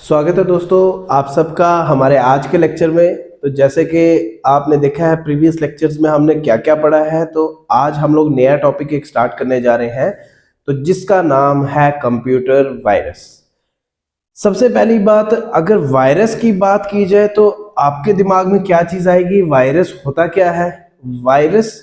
स्वागत है दोस्तों आप सबका हमारे आज के लेक्चर में। तो जैसे कि आपने देखा है प्रीवियस लेक्चर्स में हमने क्या क्या पढ़ा है, तो आज हम लोग नया टॉपिक एक स्टार्ट करने जा रहे हैं, तो जिसका नाम है कंप्यूटर वायरस। सबसे पहली बात, अगर वायरस की बात की जाए तो आपके दिमाग में क्या चीज आएगी? वायरस होता क्या है, वायरस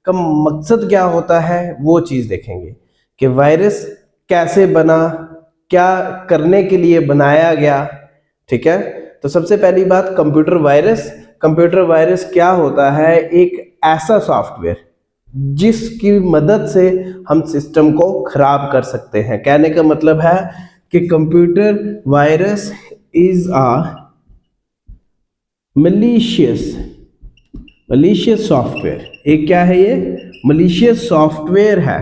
का मकसद क्या होता है, वो चीज देखेंगे कि वायरस कैसे बना, क्या करने के लिए बनाया गया। ठीक है, तो सबसे पहली बात कंप्यूटर वायरस। कंप्यूटर वायरस क्या होता है? एक ऐसा सॉफ्टवेयर जिसकी मदद से हम सिस्टम को खराब कर सकते हैं। कहने का मतलब है कि computer virus is a malicious software. एक क्या है? ये मलिशियस सॉफ्टवेयर है।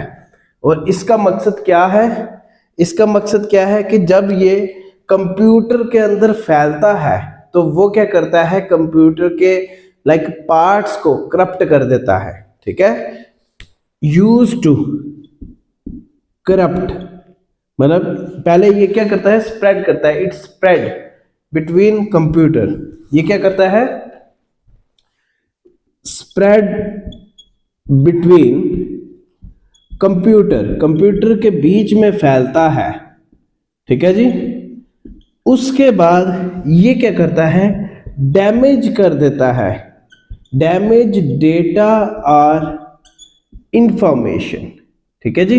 और इसका मकसद क्या है? इसका मकसद क्या है कि जब ये कंप्यूटर के अंदर फैलता है तो वो क्या करता है? कंप्यूटर के पार्ट्स को करप्ट कर देता है। ठीक है, यूज टू करप्ट मतलब पहले ये क्या करता है? स्प्रेड करता है। It's spread between computer. ये क्या करता है? स्प्रेड बिटवीन कंप्यूटर के बीच में फैलता है। ठीक है जी। उसके बाद ये क्या करता है? डैमेज कर देता है। डैमेज डेटा और इंफॉर्मेशन। ठीक है जी।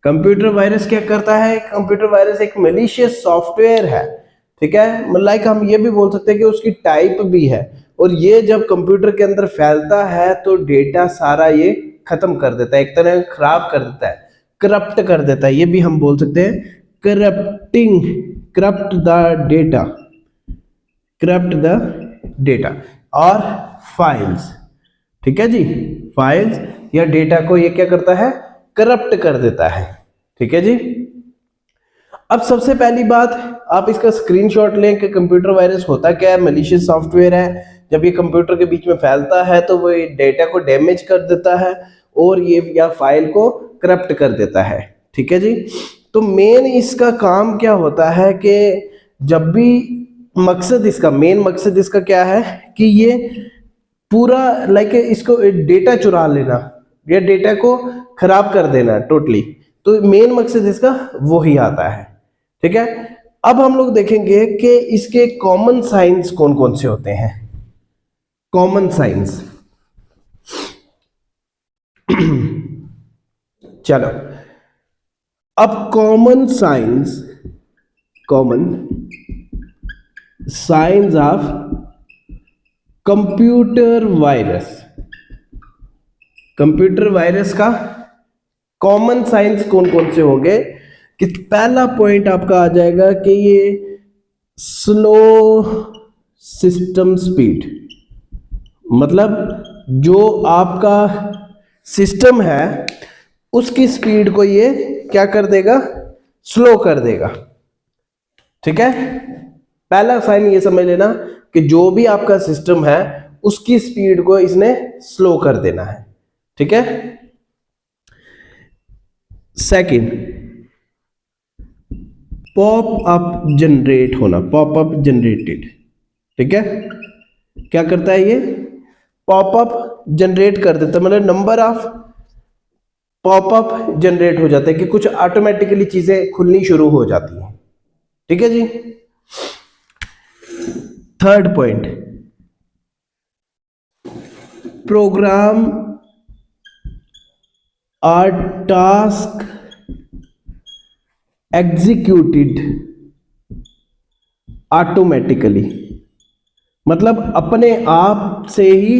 कंप्यूटर वायरस क्या करता है? कंप्यूटर वायरस एक मैलिशियस सॉफ्टवेयर है। ठीक है, हम ये भी बोल सकते हैं कि उसकी टाइप भी है। और ये जब कंप्यूटर के अंदर फैलता है तो डेटा सारा ये खत्म कर देता है, एक तरह खराब कर देता है, करप्ट कर देता है। ये भी हम बोल सकते हैं करप्ट द डेटा और फाइल्स। ठीक है जी, फाइल्स या डेटा को ये क्या करता है? करप्ट कर देता है। ठीक है जी। अब सबसे पहली बात, आप इसका स्क्रीनशॉट लें कि कंप्यूटर वायरस होता क्या है। मैलिशियस सॉफ्टवेयर है। जब ये कंप्यूटर के बीच में फैलता है तो वो डेटा को डैमेज कर देता है और ये या फाइल को करप्ट कर देता है। ठीक है जी। तो मेन इसका काम क्या होता है कि जब भी मेन मकसद इसका क्या है कि ये पूरा इसको डेटा चुरा लेना या डेटा को खराब कर देना टोटली। तो मेन मकसद इसका वही आता है। ठीक है, अब हम लोग देखेंगे कि इसके कॉमन साइंस कौन कौन से होते हैं। कॉमन साइंस चलो, अब common science of computer virus का कॉमन साइंस कौन कौन से होंगे? कि पहला पॉइंट आपका आ जाएगा कि ये स्लो सिस्टम स्पीड, मतलब जो आपका सिस्टम है उसकी स्पीड को ये क्या कर देगा? स्लो कर देगा। ठीक है, पहला साइन ये समझ लेना कि जो भी आपका सिस्टम है उसकी स्पीड को इसने स्लो कर देना है। ठीक है। Second, popup generated. ठीक है, क्या करता है ये? पॉपअप जनरेट कर देता है, मतलब नंबर ऑफ पॉपअप जनरेट हो जाता है कि कुछ ऑटोमेटिकली चीजें खुलनी शुरू हो जाती हैं। ठीक है जी। Third point, program are task executed automatically, मतलब अपने आप से ही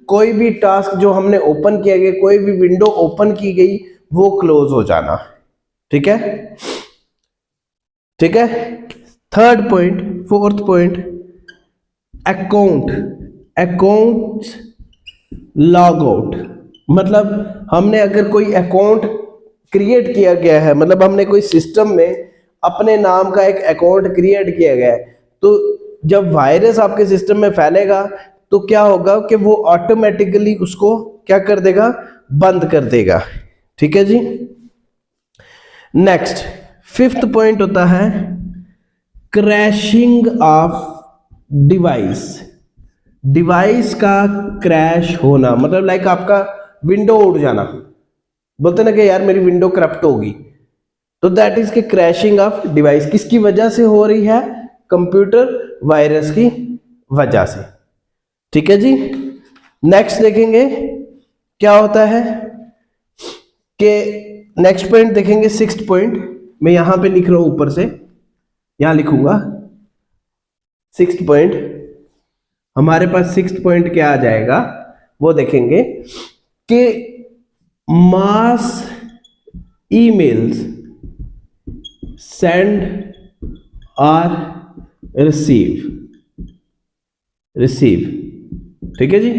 कोई भी टास्क जो हमने ओपन किया गया, कोई भी विंडो ओपन की गई, वो क्लोज हो जाना। ठीक है, ठीक है। Third point, fourth point, account log out, मतलब हमने अगर कोई अकाउंट क्रिएट किया गया है, मतलब हमने कोई सिस्टम में अपने नाम का एक अकाउंट क्रिएट किया गया है, तो जब वायरस आपके सिस्टम में फैलेगा तो क्या होगा कि वो ऑटोमेटिकली उसको क्या कर देगा? बंद कर देगा। ठीक है जी। नेक्स्ट, फिफ्थ पॉइंट होता है क्रैशिंग ऑफ डिवाइस, डिवाइस का क्रैश होना, मतलब लाइक आपका विंडो उड़ जाना, बोलते ना कि यार मेरी विंडो करप्ट होगी, तो दैट इज के क्रैशिंग ऑफ डिवाइस किसकी वजह से हो रही है? कंप्यूटर वायरस की वजह से। ठीक है जी। नेक्स्ट देखेंगे क्या होता है कि नेक्स्ट पॉइंट देखेंगे, सिक्स्थ पॉइंट, मैं यहां पे लिख रहा हूं, ऊपर से यहां लिखूंगा सिक्स्थ पॉइंट। हमारे पास सिक्स्थ पॉइंट क्या आ जाएगा वो देखेंगे कि मास ईमेल्स सेंड और रिसीव, ठीक है जी,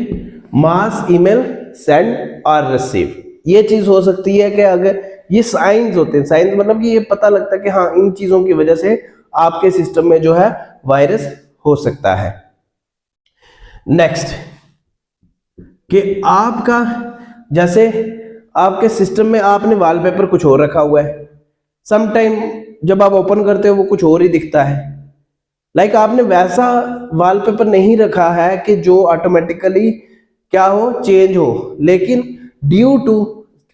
मास ईमेल सेंड और रिसीव। ये चीज हो सकती है कि अगर ये साइंस होते हैं, साइंस मतलब कि ये पता लगता है कि हाँ इन चीजों की वजह से आपके सिस्टम में जो है वायरस हो सकता है। नेक्स्ट कि आपका जैसे आपके सिस्टम में आपने वॉलपेपर कुछ और रखा हुआ है, सम टाइम जब आप ओपन करते हो वो कुछ और ही दिखता है, लाइक आपने वैसा वॉलपेपर नहीं रखा है कि जो ऑटोमेटिकली क्या हो, चेंज हो, लेकिन ड्यू टू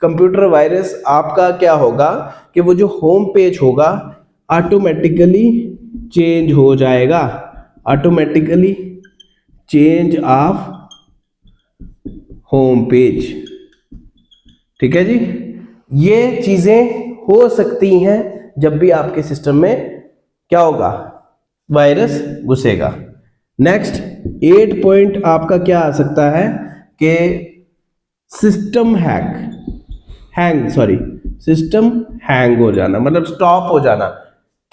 कंप्यूटर वायरस आपका क्या होगा कि वो जो होम पेज होगा ऑटोमेटिकली चेंज हो जाएगा, automatically change of home page. ठीक है जी, ये चीजें हो सकती हैं जब भी आपके सिस्टम में क्या होगा, वायरस घुसेगा। नेक्स्ट 8 पॉइंट आपका क्या आ सकता है कि सिस्टम सिस्टम हैंग हो जाना, मतलब स्टॉप हो जाना,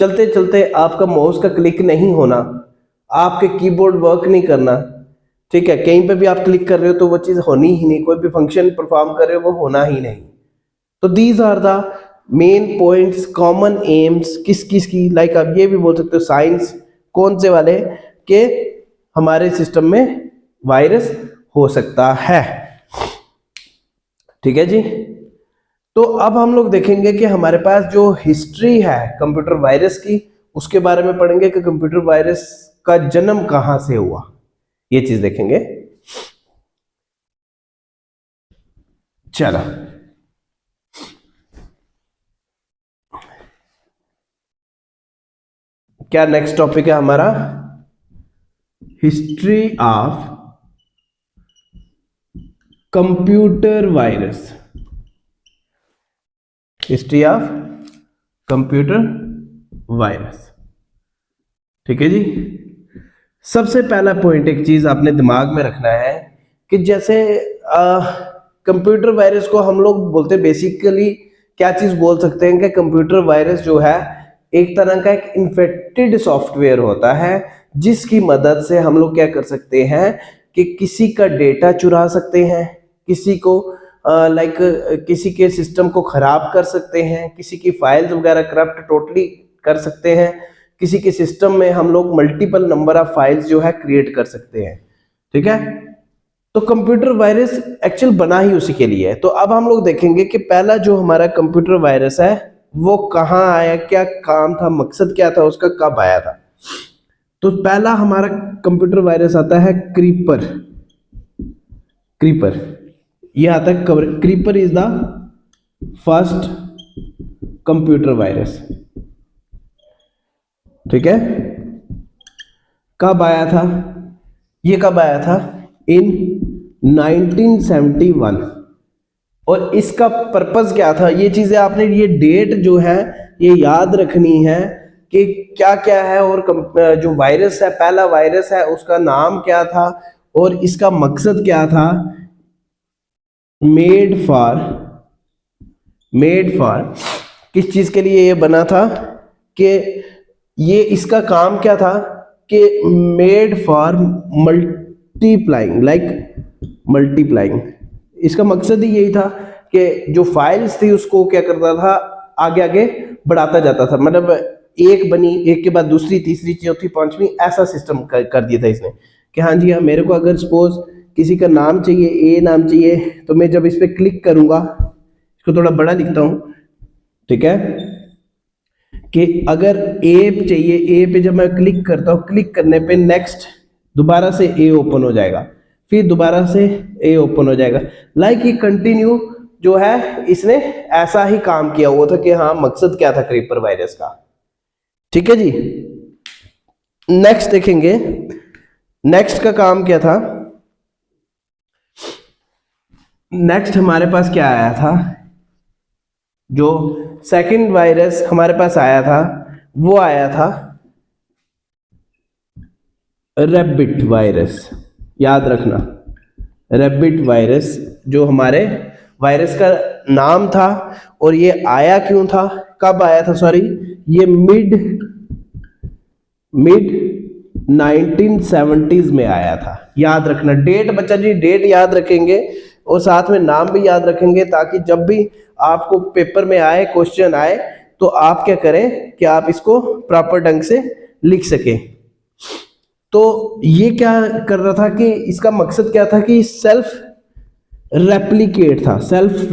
चलते चलते आपका माउस का क्लिक नहीं होना, आपके कीबोर्ड वर्क नहीं करना। ठीक है, कहीं पे भी आप क्लिक कर रहे हो तो वो चीज होनी ही नहीं, कोई भी फंक्शन परफॉर्म कर रहे हो वो होना ही नहीं। तो these are the main points, common aims किस किस की, लाइक आप ये भी बोल सकते हो साइंस कौन से वाले के हमारे सिस्टम में वायरस हो सकता है। ठीक है जी, तो अब हम लोग देखेंगे कि हमारे पास जो हिस्ट्री है कंप्यूटर वायरस की, उसके बारे में पढ़ेंगे कि कंप्यूटर वायरस का जन्म कहां से हुआ, ये चीज देखेंगे। चलो क्या नेक्स्ट टॉपिक है हमारा, history of computer virus, history of computer virus. ठीक है जी, सबसे पहला पॉइंट एक चीज आपने दिमाग में रखना है कि जैसे कंप्यूटर वायरस को हम लोग बोलते हैं, बेसिकली क्या चीज बोल सकते हैं कि कंप्यूटर वायरस जो है एक तरह का एक इन्फेक्टेड सॉफ्टवेयर होता है, जिसकी मदद से हम लोग क्या कर सकते हैं कि किसी का डेटा चुरा सकते हैं, किसी को लाइक किसी के सिस्टम को खराब कर सकते हैं, किसी की फाइल्स वगैरह करप्ट टोटली कर सकते हैं, किसी के सिस्टम में हम लोग मल्टीपल नंबर ऑफ फाइल्स जो है क्रिएट कर सकते हैं। ठीक है, तो कंप्यूटर वायरस एक्चुअल बना ही उसी के लिए है। तो अब हम लोग देखेंगे कि पहला जो हमारा कंप्यूटर वायरस है वो कहाँ आया, क्या काम था, मकसद क्या था उसका, कब आया था। तो पहला हमारा कंप्यूटर वायरस आता है क्रीपर, ये आता है creeper is the first computer virus. ठीक है, कब आया था, ये कब आया था, इन 1971। और इसका पर्पस क्या था, ये चीजें आपने, ये डेट जो है ये याद रखनी है कि क्या क्या है, और जो वायरस है, पहला वायरस है उसका नाम क्या था और इसका मकसद क्या था। मेड फॉर किस चीज के लिए ये बना था, कि ये इसका काम क्या था कि मेड फॉर मल्टीप्लाइंग, इसका मकसद ही यही था कि जो फाइल्स थी उसको क्या करता था, आगे आगे बढ़ाता जाता था, मतलब एक बनी एक के बाद दूसरी, तीसरी, चौथी, पांचवी, ऐसा सिस्टम कर दिया था इसने कि हाँ जी हाँ, मेरे को अगर सपोज किसी का नाम चाहिए, ए नाम चाहिए, तो मैं जब इस पर क्लिक करूंगा, इसको थोड़ा बड़ा लिखता हूं, ठीक है, कि अगर ए चाहिए, ए पे जब मैं क्लिक करता हूँ, क्लिक करने पे नेक्स्ट दोबारा से ए ओपन हो जाएगा, फिर दोबारा से ए ओपन हो जाएगा। लाइक ये कंटिन्यू जो है इसने ऐसा ही काम किया हुआ था कि हाँ मकसद क्या था क्रीपर वायरस का। ठीक है जी। नेक्स्ट देखेंगे, नेक्स्ट का काम क्या था। नेक्स्ट हमारे पास क्या आया था, जो सेकंड वायरस हमारे पास आया था वो आया था रैबिट वायरस। याद रखना, रैबिट वायरस जो हमारे वायरस का नाम था, और ये आया क्यों था, कब आया था, सॉरी ये मिड 1970s में आया था। याद रखना डेट बच्चा जी, डेट याद रखेंगे और साथ में नाम भी याद रखेंगे, ताकि जब भी आपको पेपर में आए, क्वेश्चन आए, तो आप क्या करें कि आप इसको प्रॉपर ढंग से लिख सकें। तो ये क्या कर रहा था कि इसका मकसद क्या था कि सेल्फ रेप्लिकेट था, सेल्फ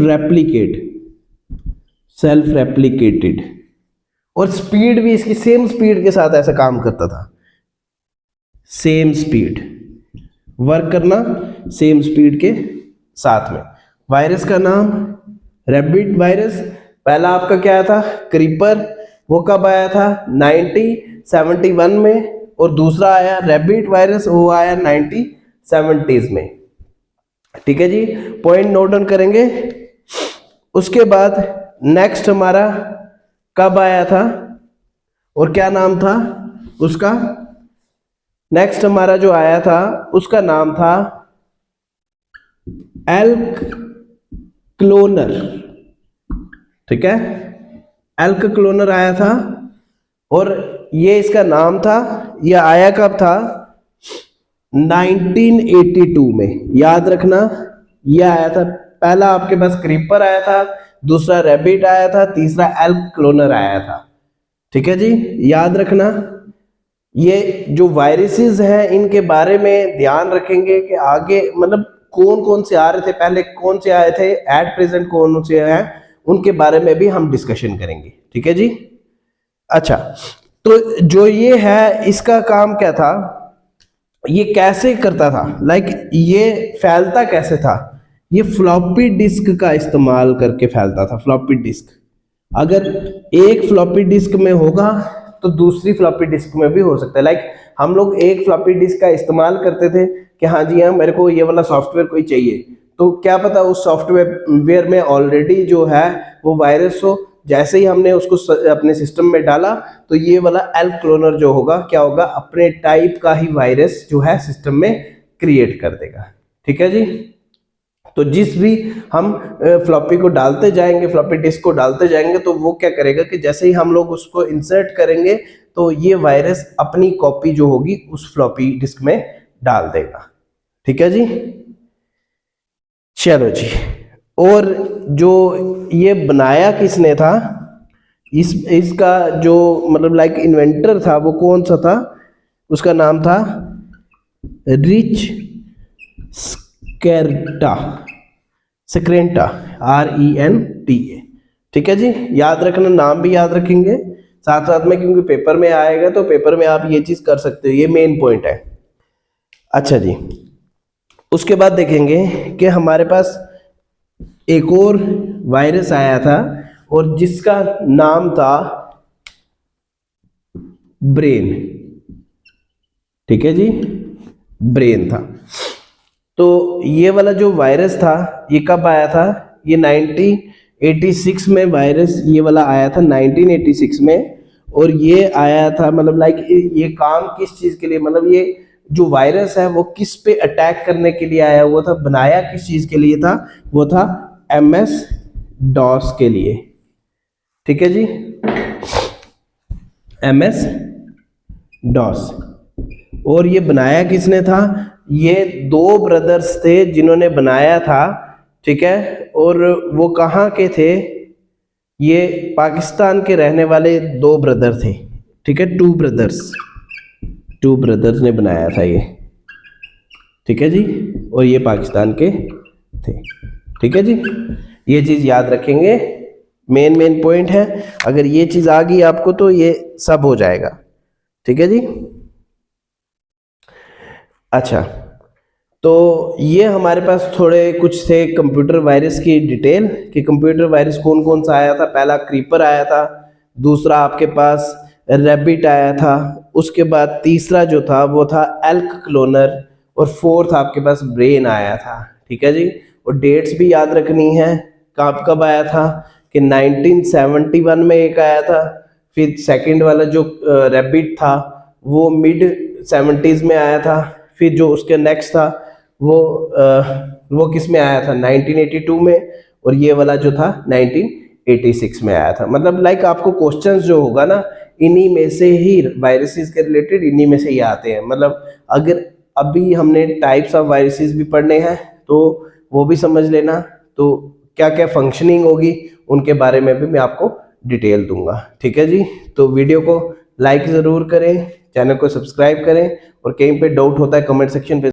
रेप्लिकेटेड, और स्पीड भी इसकी सेम स्पीड के साथ ऐसा काम करता था। सेम स्पीड वर्क करना, सेम स्पीड के साथ में। वायरस का नाम रैबिट वायरस। पहला आपका क्या आया था, क्रीपर, वो कब आया था 1971 में, और दूसरा आया रैबिट वायरस, वो आया 1970s में। ठीक है जी, पॉइंट नोट डाउन करेंगे। उसके बाद नेक्स्ट हमारा कब आया था और क्या नाम था उसका। नेक्स्ट हमारा जो आया था उसका नाम था एल्क क्लोनर। ठीक है, एल्क क्लोनर आया था, और ये इसका नाम था। ये आया कब था 1982 में। याद रखना, ये आया था, पहला आपके पास क्रीपर आया था, दूसरा रैबिट आया था, तीसरा एल्क क्लोनर आया था। ठीक है जी, याद रखना। ये जो वायरसेस हैं इनके बारे में ध्यान रखेंगे कि आगे मतलब कौन कौन से आ रहे थे, पहले कौन से आए थे, एट प्रेजेंट कौन से हैं, उनके बारे में भी हम डिस्कशन करेंगे। ठीक है जी। अच्छा, तो जो ये है इसका काम क्या था, ये कैसे करता था, लाइक ये फैलता कैसे था, ये फ्लॉपी डिस्क का इस्तेमाल करके फैलता था। फ्लॉपी डिस्क, अगर एक फ्लॉपी डिस्क में होगा तो दूसरी फ्लॉपी डिस्क में भी हो सकता है। लाइक हम लोग एक फ्लॉपी डिस्क का इस्तेमाल करते थे कि हाँ जी हाँ मेरे को ये वाला सॉफ्टवेयर कोई चाहिए, तो क्या पता उस सॉफ्टवेयर में ऑलरेडी जो है वो वायरस हो। जैसे ही हमने उसको अपने सिस्टम में डाला तो ये वाला एल्क क्लोनर जो होगा क्या होगा, अपने टाइप का ही वायरस जो है सिस्टम में क्रिएट कर देगा। ठीक है जी। तो जिस भी हम फ्लॉपी को डालते जाएंगे, फ्लॉपी डिस्क को डालते जाएंगे, तो वो क्या करेगा कि जैसे ही हम लोग उसको इंसर्ट करेंगे तो ये वायरस अपनी कॉपी जो होगी उस फ्लॉपी डिस्क में डाल देगा। ठीक है जी, चलो जी। और जो ये बनाया किसने था, इसका जो मतलब लाइक इन्वेंटर था वो कौन सा था, उसका नाम था रिच स्केरेंटा, RENTA। ठीक है जी, याद रखना, नाम भी याद रखेंगे साथ साथ में, क्योंकि पेपर में आएगा तो पेपर में आप ये चीज कर सकते हो, ये मेन पॉइंट है। अच्छा जी, उसके बाद देखेंगे कि हमारे पास एक और वायरस आया था और जिसका नाम था ब्रेन। ठीक है जी, ब्रेन था। तो ये वाला जो वायरस था ये कब आया था, ये 1986 में वायरस ये वाला आया था 1986 में। और ये आया था मतलब लाइक ये काम किस चीज के लिए, मतलब ये जो वायरस है वो किस पे अटैक करने के लिए आया हुआ था, बनाया किस चीज के लिए था, वो था MS DOS के लिए। ठीक है जी, MS DOS। और ये बनाया किसने था, ये दो ब्रदर्स थे जिन्होंने बनाया था। ठीक है, और वो कहाँ के थे, ये पाकिस्तान के रहने वाले दो ब्रदर थे। ठीक है, टू ब्रदर्स ने बनाया था ये। ठीक है जी, और ये पाकिस्तान के थे। ठीक है जी, ये चीज याद रखेंगे मेन पॉइंट है। अगर ये चीज आ गई आपको तो ये सब हो जाएगा। ठीक है जी। अच्छा, तो ये हमारे पास थोड़े कुछ थे कंप्यूटर वायरस की डिटेल कि कंप्यूटर वायरस कौन कौन सा आया था। पहला क्रीपर आया था, दूसरा आपके पास रैबिट आया था, उसके बाद तीसरा जो था वो था एल्क क्लोनर, और फोर्थ आपके पास ब्रेन आया था। ठीक है जी। और डेट्स भी याद रखनी है, कब कब आया था कि 1971 में एक आया था, फिर सेकंड वाला जो रैबिट था वो मिड 70s में आया था, फिर जो उसके नेक्स्ट था वो किस में आया था 1982 में, और ये वाला जो था 1986 में आया था। मतलब लाइक आपको क्वेश्चंस जो होगा ना इन्हीं में से ही, वायरसेस के रिलेटेड इन्हीं में से ही आते हैं। मतलब अगर अभी हमने टाइप्स ऑफ वायरसेस भी पढ़ने हैं तो वो भी समझ लेना, तो क्या क्या फंक्शनिंग होगी उनके बारे में भी मैं आपको डिटेल दूंगा। ठीक है जी। तो वीडियो को लाइक ज़रूर करें, चैनल को सब्सक्राइब करें, और कहीं पे डाउट होता है कमेंट सेक्शन पे